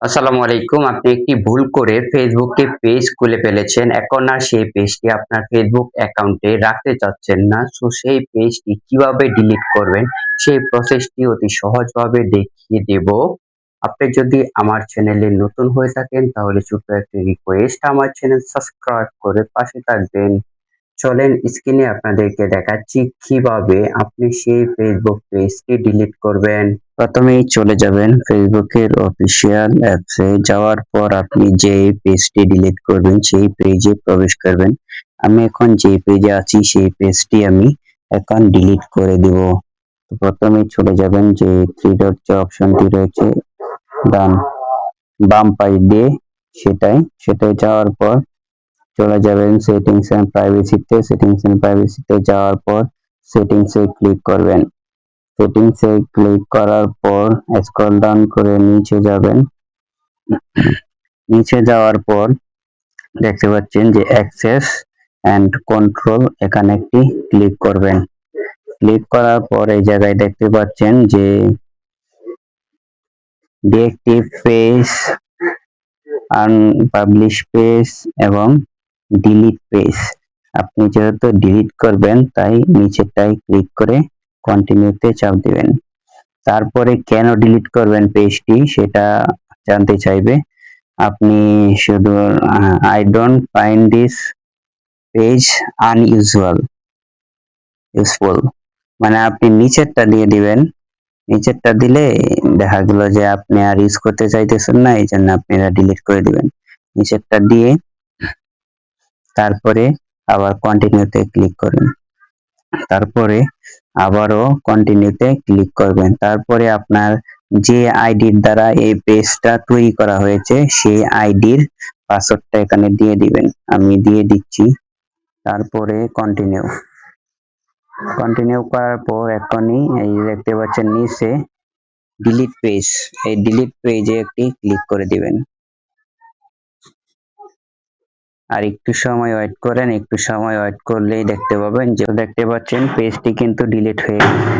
আসসালামু আলাইকুম। আপনি একটি ভুল করে ফেসবুকে পেজ খুলে ফেলেছেন। এখন আর সেই পেজটি আপনার ফেসবুক অ্যাকাউন্টে রাখতে চাচ্ছেন না। সো সেই পেজটি কিভাবে ডিলিট করবেন সেই প্রসেসটি অতি সহজভাবে দেখিয়ে দেব। আপনি যদি আমার চ্যানেলে নতুন হয়ে থাকেন তাহলে ছোট্ট একটি রিকোয়েস্ট, আমার চ্যানেল সাবস্ক্রাইব করে পাশে থাকবেন। চলেন স্ক্রিনে আপনাদেরকে দেখাচ্ছি কিভাবে আপনি সেই ফেসবুক পেজটি ডিলিট করবেন। প্রথমেই চলে যাবেন ফেসবুকের অফিসিয়াল অ্যাপসে। যাওয়ার পর আপনি যে পেজটি ডিলিট করবেন সেই পেজে প্রবেশ করবেন। আমি এখন যে পেজে আছি সেই পেজটি আমি এখন ডিলিট করে দেব। তো প্রথমেই চলে যাবেন যে থ্রি ডট যে অপশনটি রয়েছে ডান বাম পাশ দিয়ে, সেটাই যাওয়ার পর চলে যাবেন সেটিংস এন্ড প্রাইভেসিতে। সেটিংস এন্ড প্রাইভেসিতে যাওয়ার পর সেটিংসে ক্লিক করবেন। সেটিংসে ক্লিক করার পর স্ক্রল ডাউন করে নিচে যাবেন। নিচে যাওয়ার পর দেখতে পাচ্ছেন যে অ্যাক্সেস এন্ড কন্ট্রোল, এখানে একটি ক্লিক করবেন। ক্লিক করার পর এই জায়গায় দেখতে পাচ্ছেন যে ডিএক্টিভ পেজ, আনপাবলিশ পেজ এবং ডিলিট পেজ। আপনি যেহেতু ডিলিট করবেন তাই নিচেরটাই ক্লিক করে কন্টিনিউতে চাপ দিবেন। তারপরে কেন ডিলিট করবেন পেজটি সেটা জানতে চাইবে। আপনি শুধু I don't find this page useful, মানে আপনি নিচেরটা দিয়ে দিবেন। নিচেরটা দিলে দেখা গেল যে আপনি আর ইউজ করতে চাইতেছেন না, এই জন্য আপনি এটা ডিলিট করে দিবেন। নিচেরটা দিয়ে তারপরে আবার কন্টিনিউতে ক্লিক করবেন। তারপরে আবারও কন্টিনিউতে ক্লিক করবেন। তারপরে আপনার যে আইডির দ্বারা এই পেজটা তৈরি করা হয়েছে সেই আইডির পাসওয়ার্ডটা এখানে দিয়ে দিবেন। আমি দিয়ে দিচ্ছি। তারপরে কন্টিনিউ করার পর এখনই এই দেখতে পাচ্ছেন নিচে ডিলিট পেজ, এই ডিলিট পেজে একটি ক্লিক করে দিবেন। আর একটু সময় ওয়েট করেন। একটু সময় ওয়েট করলেই দেখতে পাবেন যে দেখতে পাচ্ছেন পেজটি কিন্তু ডিলিট হয়ে গেছে।